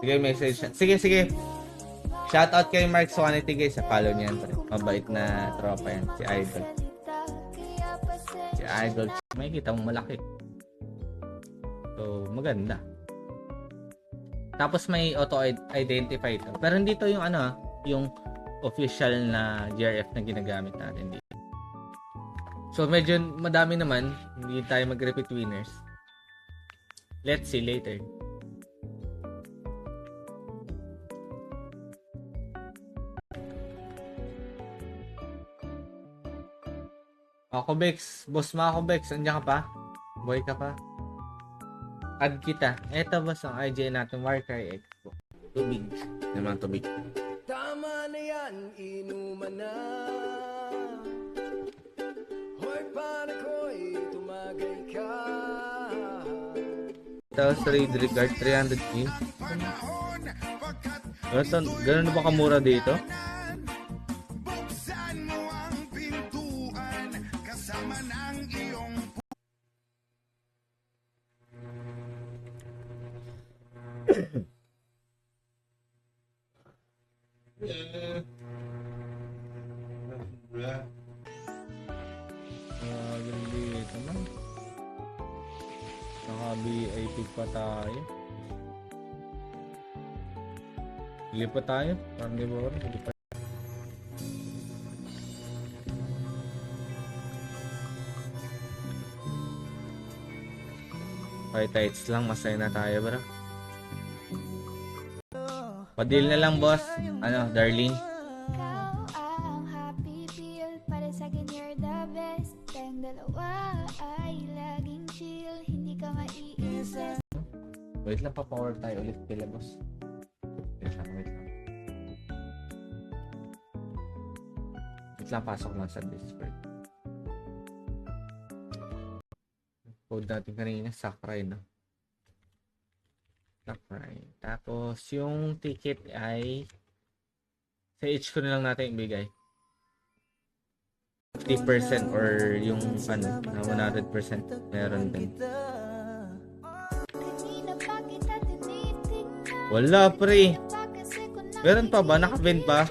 Sige, message siya. Sige, sige. Shoutout kay Mark Swanity guys. Follow niyan. Mabait na tropa yan. Si Idol. Si Idol. May kita mo malaki. So, maganda. Tapos may auto-identify ito. Pero hindi to yung ano, yung official na GRF na ginagamit natin dito. So, medyo madami naman. Hindi tayo mag-repeat winners. Let's see later. Ako Bex, boss mo ako Bex, andiyan ka pa? Boy ka pa? Add kita. Eto boss ang IG natin, Warcry Expo. Tubig. Naman tubig. Tama na yan, inuman na. Hoy, paano ko'y tumagay ka? Tapos trade regard 300k. Ganun na ba kamura dito? Dito man. Naka-VIP pa tayo. Hili pa tayo. Parang di ba rin? Hili pa. Okay, tights lang. Masaya na tayo, bro. Padil na lang, boss. Ano, Darlene? Wait lang, pa-power tayo ulit kila, boss. Wait lang. Wait lang, pasok lang sa Discord. Code natin kanina, Sakurai, no? Sakurai. Tapos, yung ticket ay sa each ko na lang natin ibigay. 50% or yung ano, na 100% meron din. Wala, pre. Meron pa ba? Naka-vent pa?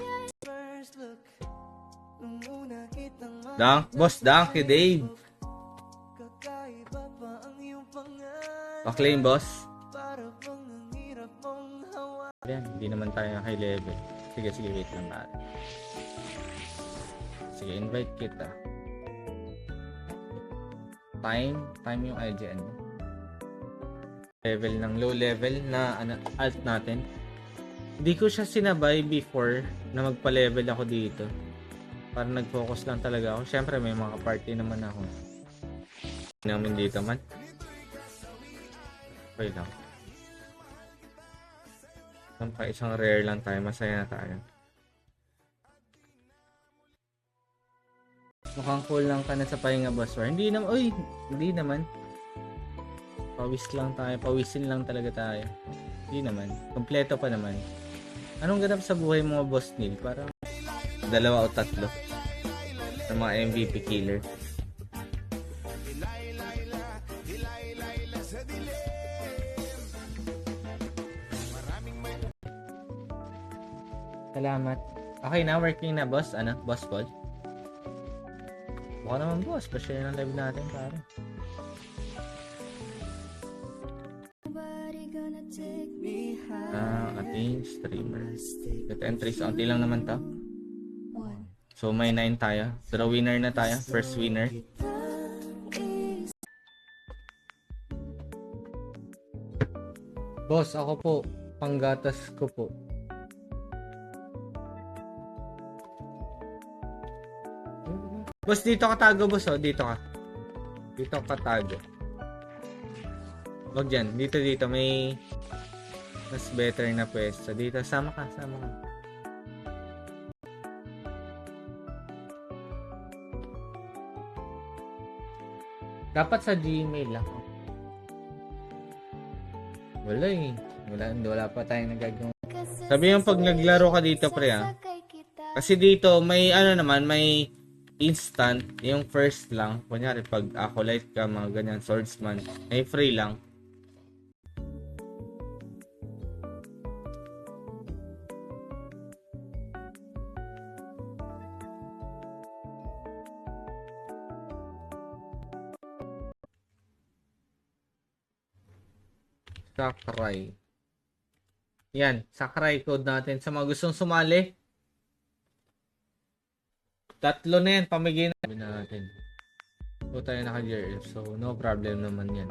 Boss, Donkey Dave. Pa-claim, boss. Yan, hindi naman tayo high level. Sige, wait lang natin. Sige, invite kita. Time yung IGN. Level ng low level na alt natin. Hindi ko siya sinabay before na magpa-level ako dito. Para nag-focus lang talaga ako. Syempre may mga party naman ako. Namin dito man. Okay lang. Isang rare lang tayo. Masaya na tayo. Mukhang cool lang ka na sa pahinga, boss. Hindi naman. Uy! Hindi naman. Pawis lang tayo. Pawisin lang talaga tayo. Hindi naman. Kompleto pa naman. Anong ganap sa buhay mo, boss Neil? Parang 2 o 3 ng mga MVP killer. Salamat. Okay na, working na, boss. Ano? Boss Paul? Baka naman, boss. Pa-share ng live natin, pare. Ating streamer. Ito entries. Unti lang naman to. So, may 9 tayo. Draw winner na tayo. First winner. Boss, ako po. Panggatas ko po. Boss, dito ka tago, boss. Oh. Dito ka. Dito ka tago. Wag dyan. Dito. May mas better na pwesto. Dito. Sama ka. Dapat sa Gmail ako. Wala eh. Wala pa tayong nagagawa. Sabi yung pag naglaro ka dito, pre, ha? Kasi dito, may may instant, yung first lang. Kunyari, pag acolyte ka, mga ganyan, swordsman, may free lang. Sakray. Yan, Sakray code natin. Sa mga gustong sumali, 3 na yan, pamigay natin. So, tayo naka-GRF. So, no problem naman yan.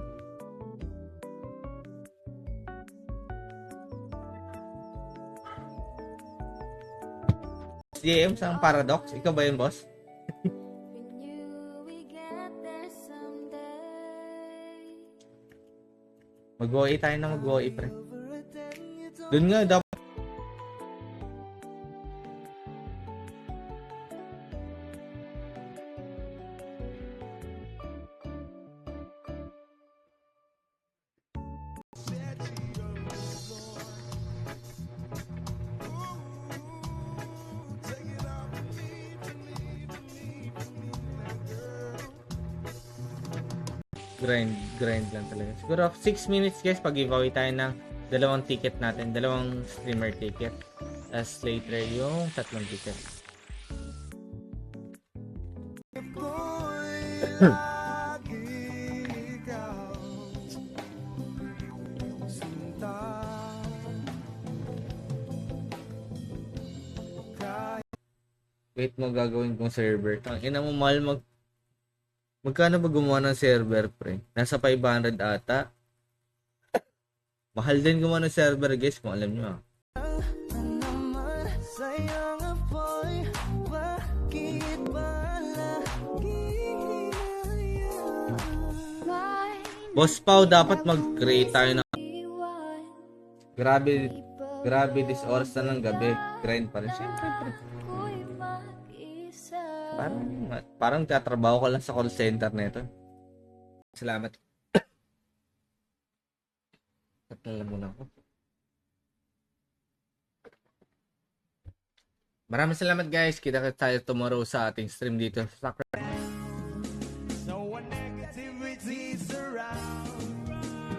JM, saan Paradox? Ikaw ba yun, boss? Mag-OA tayo na mag-OA, pre. Doon nga, dapat. Grind lang talaga. Siguro 6 minutes guys, pag-giveaway tayo ng 2 ticket natin, 2 streamer ticket. As later yung 3 ticket. Wait mo gagawin kong server. Tangina mo mahal Magkano ba gumawa ng server, pre? Nasa 500 ata. Mahal din gumawa ng server, guys, kung alam nyo, ah. Boss Pao, dapat mag-create tayo ng... Grabe this oras na ng gabi. Grind pa rin. Siyempre, pre. Parang katrabaho ko lang sa call center nito. Salamat. Tatala muna ako. Maraming salamat guys. Kita tayo tomorrow sa ating stream dito sa Soccer. So when negativity surround,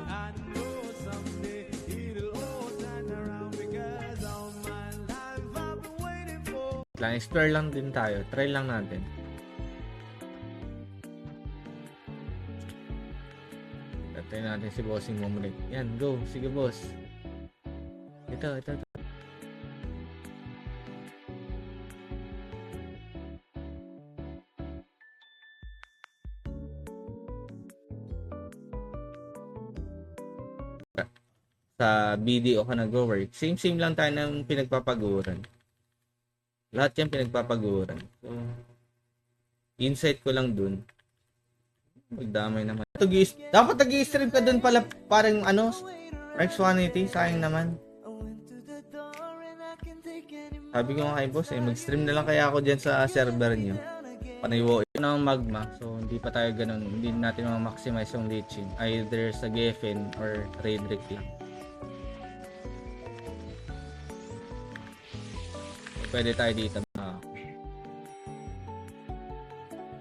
I know someday it'll all turn around because all my life I've been waiting for. Lang, explore lang din tayo. Try lang natin. Try natin si Bossing Mumrik. Yan, go. Sige, boss. Ito. Sa BDO ka nag-work. Same lang tayo ng pinagpapaguran. Lahat yan pinagpapaguran. So, insight ko lang dun. Magdamay naman. Dapat nag-i-stream ka dun pala parang Rex180. Sayang naman. Sabi ko nga kay boss, mag-stream na lang kaya ako dyan sa server nyo. Panaywo. Ito na ang magma. So, hindi pa tayo ganun. Hindi natin ma-maximize yung leeching. Either sa Geffen or Raidrick lang. So, pwede tayo dito.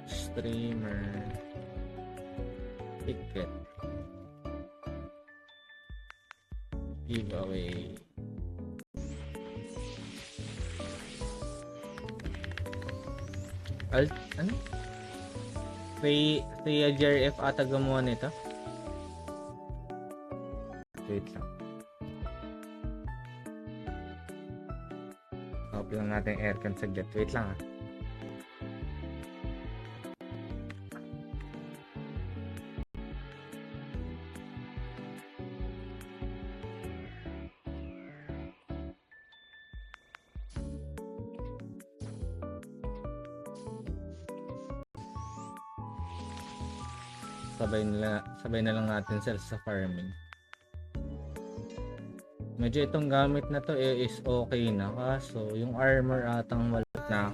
Streamer. Ticket. Giveaway. Ano? Say JRF ata gumawa nito. Wait lang. Open lang natin aircon saglit. Wait lang, ah. Sabay na lang natin sa farming. Medyo itong gamit na to is okay na, kaso yung armor atang wala na.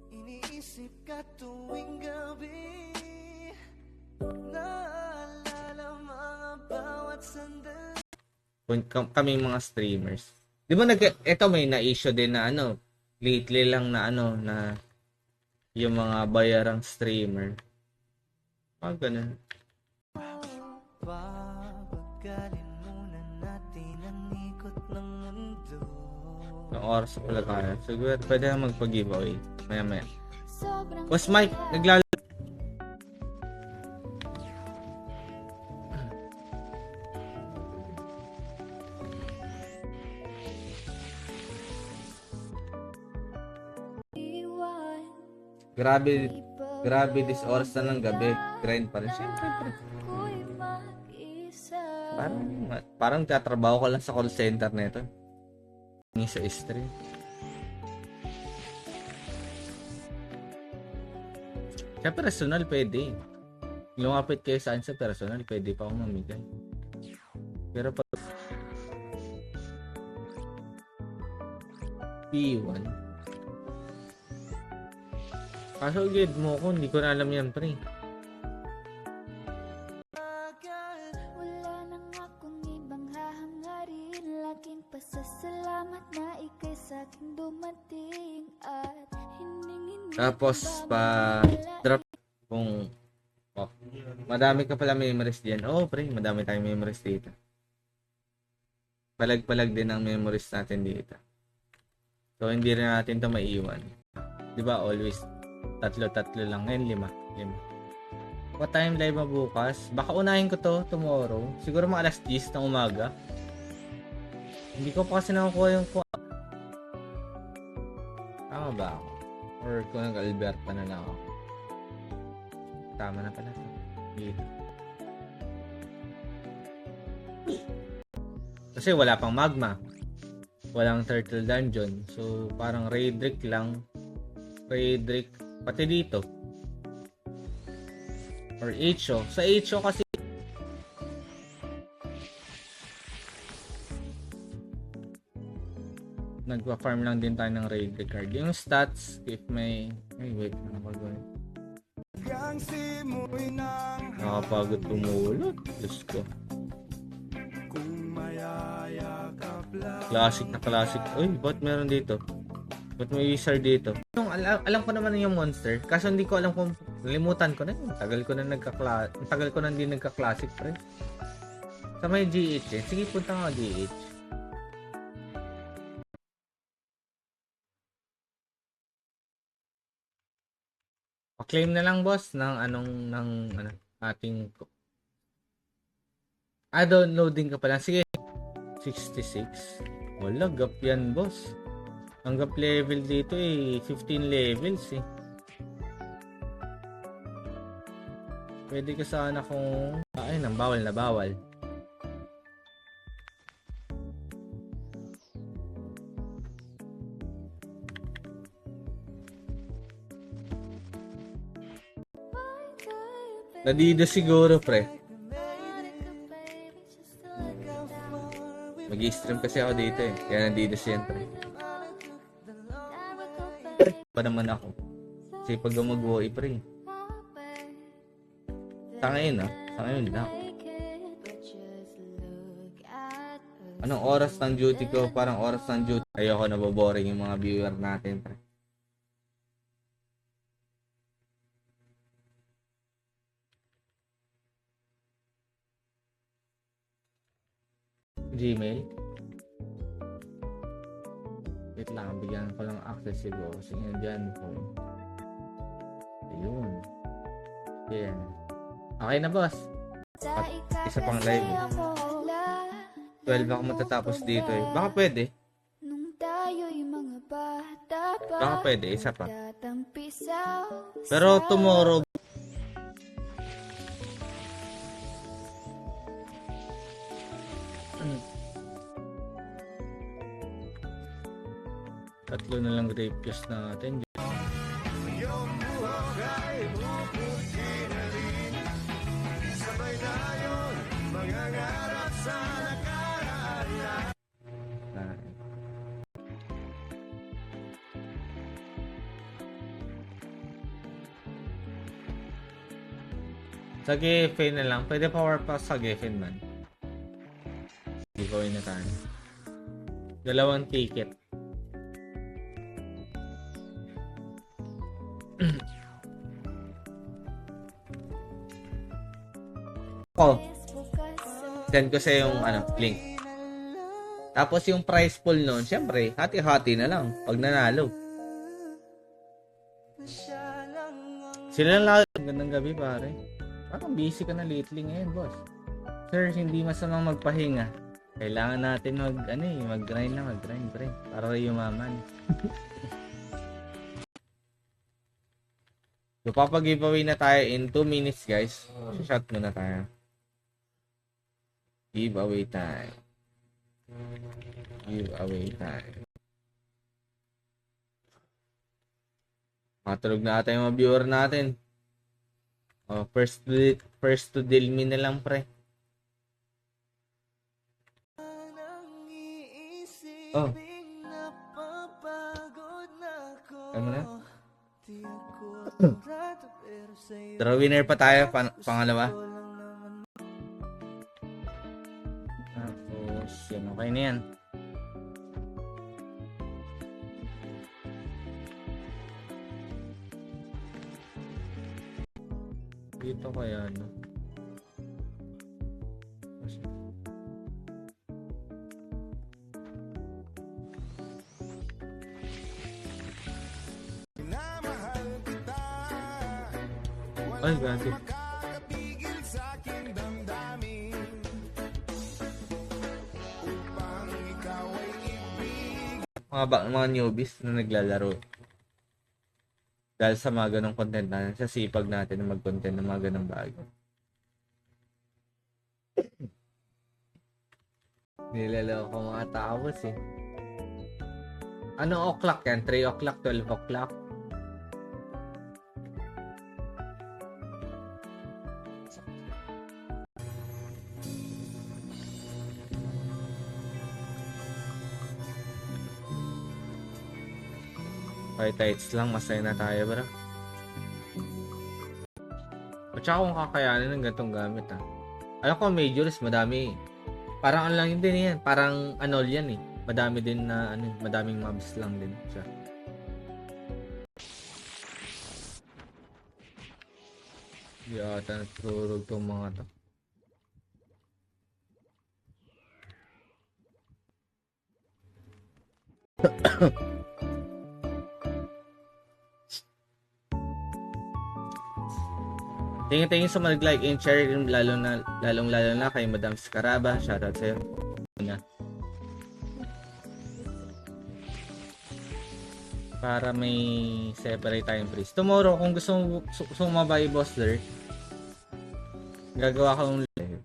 Iniisip ka tuwing gabi, naalala mga bawat sandali. Kami mga streamers. Di ba ito may na-issue din na lately lang na na yung mga bayarang streamer. Ganun. Papagalin muna natin ang ikot ng mundo. Ang oras pala tayo. Siguro pwede na magpag-giveaway. Maya. Boss Mike, Grabe, grabe this oras na ng gabi. Grind pa rin. Siyempre, pre. Parang tatrabaho ka lang sa call center nito. Hindi sa stream. Sa personal, pwede. Lumapit kayo sa akin sa personal, pwede pa akong mamigay. Pero pag P1 kaso guide mo ko, hindi ko na alam yan, pre. Wala nang akong ibang hahangarin, laking pasasalamat na ikay sa'kin dumating at hindi Tapos pa drop kung madami ka pala memories diyan. Oh, pre, madami tayong memories dito. Palag-palag din ang memories natin dito. So hindi rin natin 'to maiiwan. 'Di ba? Always tatlo lang. Ngayon 5. What time live mo bukas? Baka unahin ko 'to tomorrow. Siguro mga alas 10 ng umaga. Hindi ko pa kasi nakukuha yung tama ba ako? Or kung nag-Alberta na lang ako. Tama na pala. Dito. Kasi wala pang magma. Walang turtle dungeon. So, parang Raidrick lang. Raidrick. Pati dito. Or HO. Sa HO kasi nagpa-farm lang din tayo ng Raidrick card. Yung stats, if may... Ay, wait. Ano ba gawin? Nakapagod tumulot. Diyos ko. Classic na classic. Uy, ba't meron dito? Ba't may wizard dito? Yung, alam ko naman yung monster. Kaso hindi ko alam kung... Nalimutan ko na yun. Tagal ko na hindi nagka-classic, pre. Sa may GH eh. Sige, punta nga GH. Pa-claim na lang, boss, ng ating... downloading ka pa lang. Sige. 66. Wala, gap yan, boss. Ang gap level dito 15 levels eh. Pwede ka sana kung... Ay, nang bawal na bawal. Nadido siguro, pre. Mag-i-stream kasi ako dito eh. Kaya nandito siyempre. Pa naman ako. Kasi pag gumagawa pre. Sa ngayon Sa ngayon lang. Anong oras ng duty ko? Parang oras ng duty. Ayoko naboboring yung mga viewer natin pre. Gmail. Wait lang, bigyan ko lang access siguro. Sige, dyan po. Ayun. Yeah. Okay na, boss. At isa pang live. 12 ako matatapos dito eh. Baka pwede. Baka pwede, isa pa. Pero tomorrow, tatlo na lang grape juice natin. Sa Geffen na lang. Pwede power pass sa Geffen man. Giveaway na tayo. 2 ticket. Send ko sa yung link. Tapos yung prize pool noon, syempre, hati-hati na lang pag nanalo. Sila lang gandang gabi pare. Parang busy ka na lately ngayon, boss. Sir, hindi masamang magpahinga. Kailangan natin mag-grind, pre. Para yumaman. So, papag-giveaway na tayo in 2 minutes, guys. Shot muna tayo. Giveaway time. Giveaway time. Matulog na ata yung mga viewer natin. Oh, first to deal me na lang, pre. Oh. Ano na? Draw winner pa tayo, pangalawa. Tapos, yan, okay na yan. Dito kaya, no? Ay, gago. Mga newbies na naglalaro. Dahil sa mga ganong content natin, sa sipag natin na mag-content ng mga ganong bago. Nilalaro ko mga tapos eh. Ano o'clock yan? 3 o'clock, 12 o'clock? Kahit tights lang, masaya na tayo, bro. At saka kung kakayanin ng gantong gamit, ha. Alam ko, majors, madami. Parang ano lang yun din yan. Parang anol yan, eh. Madami din na, madaming mobs lang din siya. Hindi ata natururog tong mga to. Tingin-tingin sa mag-like and share, lalong-lalo na kay Madam Scaraba. Shoutout sa'yo. Para may separate tayong priest. Tomorrow, kung gusto mo sumabay, boss there, gagawa ko ng live.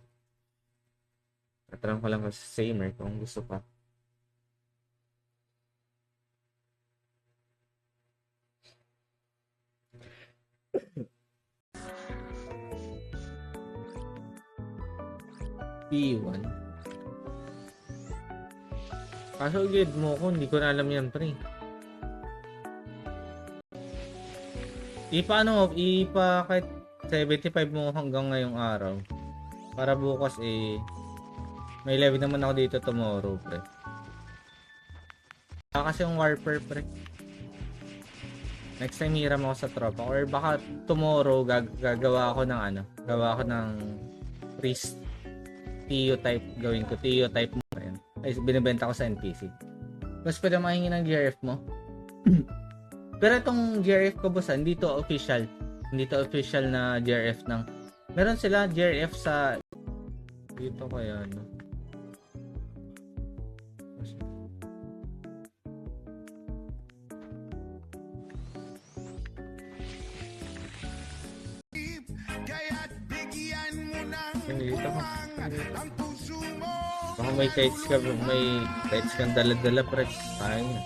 Tatanong ko lang sa Samer kung gusto pa. P1. Kaso guide mo ko, hindi ko na alam yan, pre. Kahit 75 mo hanggang ngayong araw. Para bukas may live naman ako dito tomorrow, pre. Kasi yung warper, pre. Next time hiram ako sa tropa. Or baka tomorrow gagawa ako ng gawa ako ng priest TU type, gawin ko TU type mo rin. Ay, binibenta ko sa NPC. Mas pwede mahingi ng GRF mo. Pero itong GRF ko, boss, hindi to official. Hindi to official na GRF ng... Meron sila GRF sa... Dito kaya, no? Dito ko. Baka may tights kang dala-dala, pre. Sayang yun.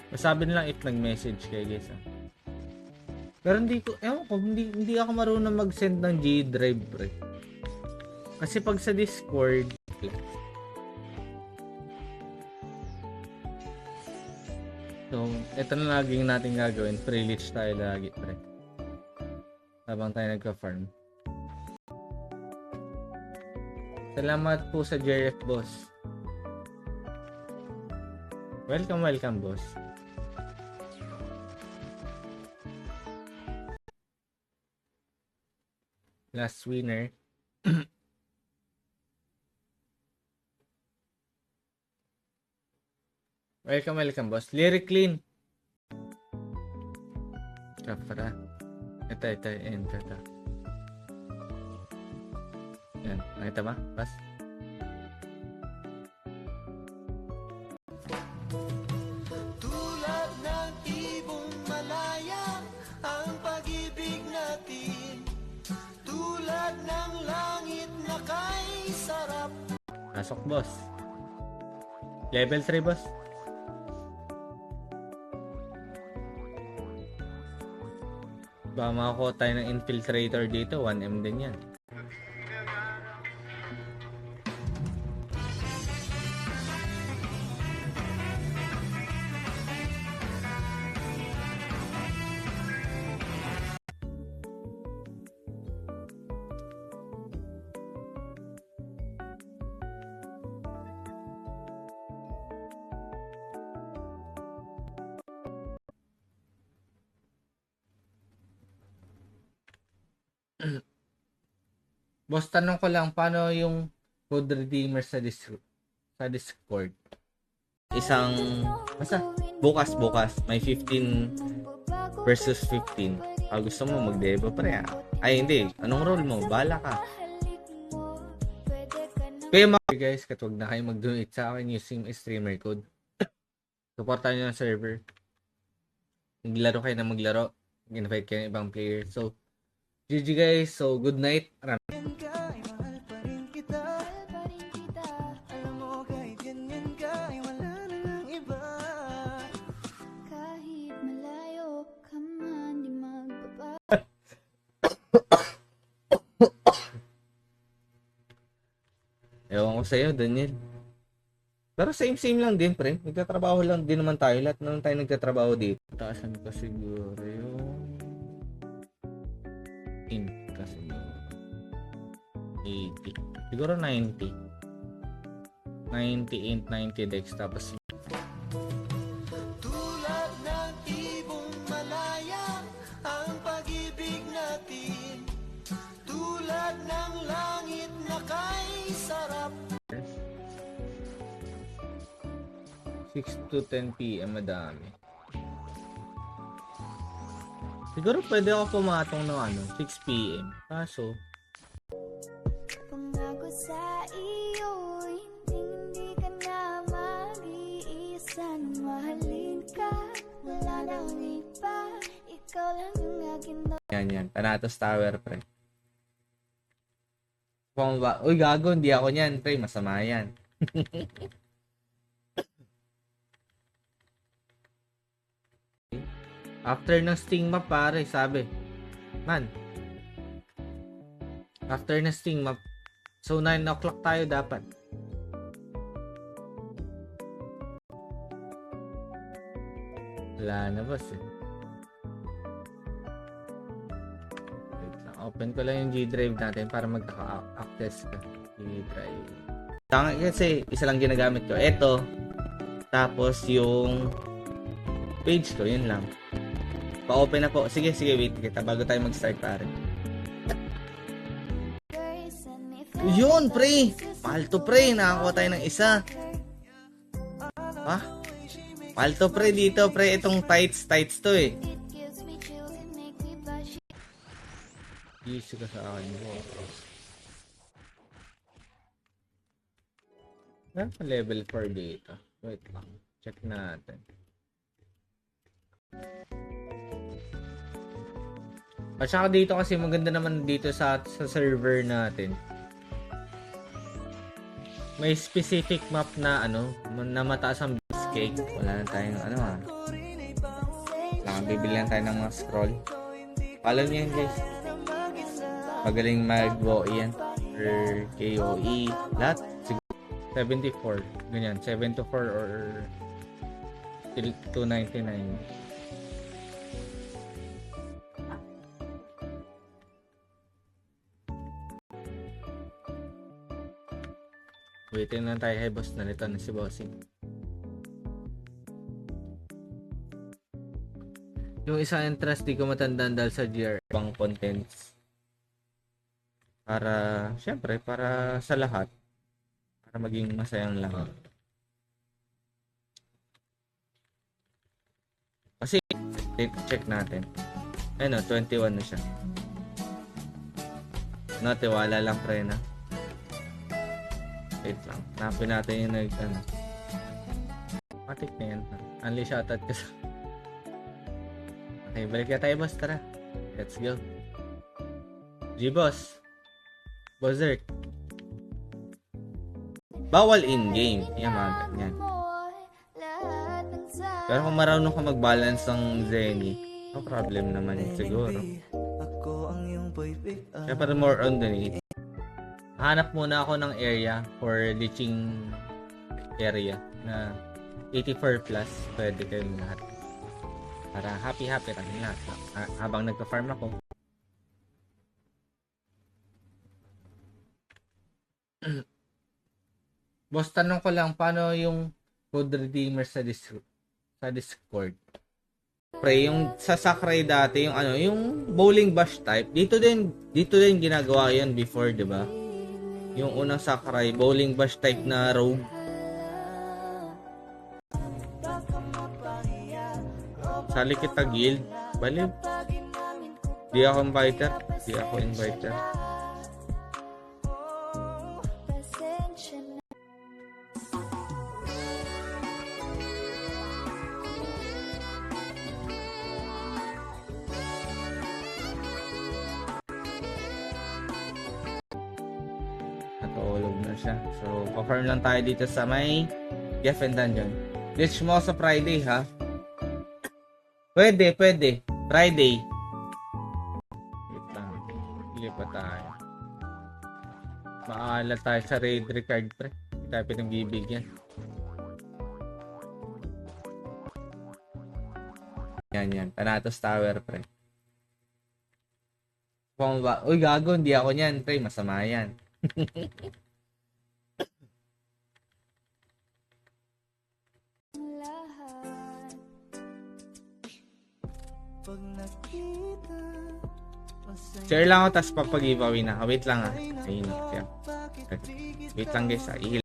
Masabi nilang if nag-message kayo, guys. Pero hindi ako marunong mag-send ng G-Drive, pre. Kasi pag sa Discord, so, ito na laging natin gagawin. Pre-leech tayo lagi, pre. Habang tayo nagka-farm. Salamat po sa JRF, boss. Welcome, boss. Last winner. Welcome, boss. Lyric Clean. Chafra. Ito. Ito. Yan. Nakita ba? Pas. Tulad ng ibong malaya ang pag-ibig natin. Tulad ng langit na kay sarap. Pasok, boss. Level 3, boss. Baka makakuha tayo ng infiltrator dito. 1M din yan. Boss, tanong ko lang, paano yung code redeemer sa Discord? Basta, bukas, may 15 versus 15. Gusto mo mag-debo pre Ay, hindi. Anong role mo? Bala ka. Kaya guys, katwag na kayo mag-donate sa akin using streamer code. Supportan nyo ng server. Maglaro kayo na maglaro. Invite kayo ng ibang player. So, GG guys. So, good night. Ewan ko sa'yo, Daniel. Pero same lang din, pre. Nagtatrabaho lang din naman tayo. Lahat naman tayo nagtatrabaho dito. Taasan ko siguro yung int kasi 80. Siguro 90. 90 int, 90 dex. Tapos Tulad ng ibong malaya ang pag-ibig natin. Tulad ng langit na kay sarap. 6 to 10 PM, madami. Siguro pwede ako pumatong ng 6 PM. Kaso, Pangako sa iyo, hindi ka na mag-iisa. Mahalin ka, wala nang iba. Ikaw lang yung akin na. yan. Thanatos Tower, pre. Kung ba? Uy, gago, hindi ako niyan, pre. Masama yan. After ng Sting map, pare, sabi. Man. After ng Sting map. So, 9 o'clock tayo dapat. Wala na, boss, eh. Wait lang. Open ko lang yung G-Drive natin para magkaka-access ka. G-Drive. Kasi, isa lang ginagamit ko. Ito. Tapos, yung page ko, yun lang. Pa-open na po. Sige, wait kita bago tayo mag-start, pare. Yun, pre! Palto, pre! Nakakuha tayo ng isa. Ha? Palto, pre, dito, pre. Itong tights to, eh. Issue ka sa akin. Level 4 dito. Wait lang. Check natin. At saka dito kasi maganda naman dito sa server natin. May specific map na na mataas ang base cake. Wala na tayong bibili lang tayo ng mga scroll. Follow niyo yan, guys. Magaling mag-WoE yan. Or KOE. Lahat. 74. Ganyan. 74 or 299. Waitin lang tayo kay boss. Nalito na si bossing. Yung isang entrance di ko matandaan dahil sa GR pang contents. Para, syempre, para sa lahat. Para maging masayang lahat. Kasi, check natin. Ayun, 21 na siya. No, tiwala lang pre na. Wait lang. Napin natin yung Matik na yan. Unli shoutout ka sa... Okay, balik na tayo boss. Tara. Let's go. G-Boss. Buzzard. Bawal in-game. Yan mga ganyan. Pero kung marunong ka mag-balance ng Zenny, no problem naman yun siguro. Kaya para more on dun eh. Hanap muna ako ng area for leeching area na 84 plus. Pwede kayong lahat. Para happy-happy kami lahat. Habang nagpa-farm ako. Boss, tanong ko lang, paano yung code redeemer sa Discord? Pre, yung sa Sakurai dati, yung bowling bash type, dito din ginagawa yan before, di ba? Yung unang Sakurai, bowling bash type na rogue. Sali kita guild, bali. Di ako inviter. Natulog na siya. So, pa-farm lang tayo dito sa may Jeff and Dungeon. Glitch mo sa Friday, ha? Pwede. Friday. Wait lang. Pili pa tayo. Maala tayo sa raid record, pre. Hindi tayo pinagbibigyan. Yan. Thanatos Tower, pre. Kung ba? Uy, gago. Hindi ako niyan, pre. Masama yan. Share lang ako tapos papag-giveaway na. Wait lang ah. Ayun na. Wait lang guys ah. Ihil.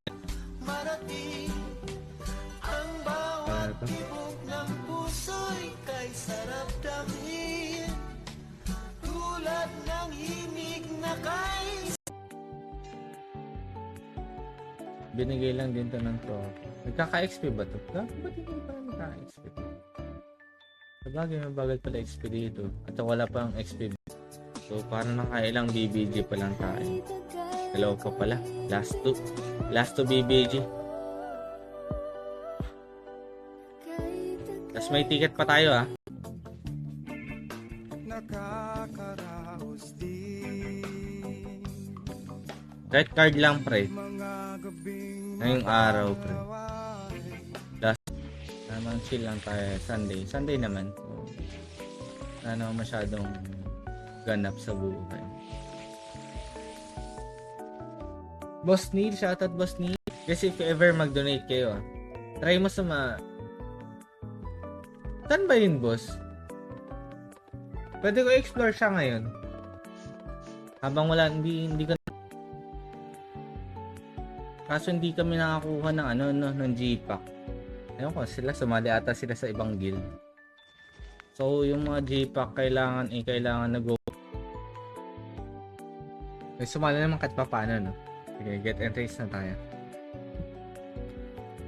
Binigay lang din to ng trophy. Nagkaka-XP ba to? Ba't hindi pa nagkaka-XP? Sabagay, mabagal pala XP dito. At wala pang XP. So, parang nakailang BBG pa lang tayo. Dalawa pa pala. Last two BBG. Tapos may ticket pa tayo ah. Red card lang pre. Ngayong araw pre. Last naman chill lang tayo. Sunday naman. So, wala naman masyadong ganap sa buhay. Boss Neil, shoutout Boss Neil. Kasi if ever mag-donate kayo try mo sa saan ba yun boss? Pwede ko explore siya ngayon. Habang wala, hindi ka kaso hindi kami nakakuha ng ng G-Pack. Ayun ko, sumali ata sila sa ibang guild. So, yung mga G-Pack kailangan na go. May sumali naman kahit pa paano, no? Sige, get and trace na tayo.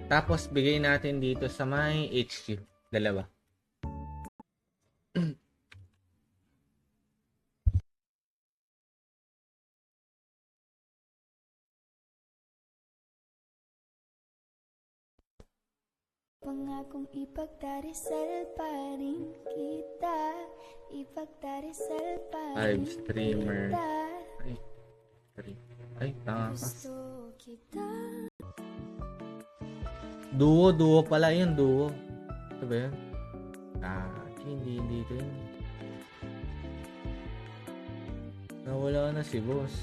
Tapos, bigay natin dito sa may HQ. Dalawa. Pangakong ipagdarasal pa rin kita. Ipagdarasal pa rin Live streamer. kita. Ay, tanga ka. Gusto kita. Duo pala yun, duo. Ito ba yun? Hindi ito yun. Nawala na si boss.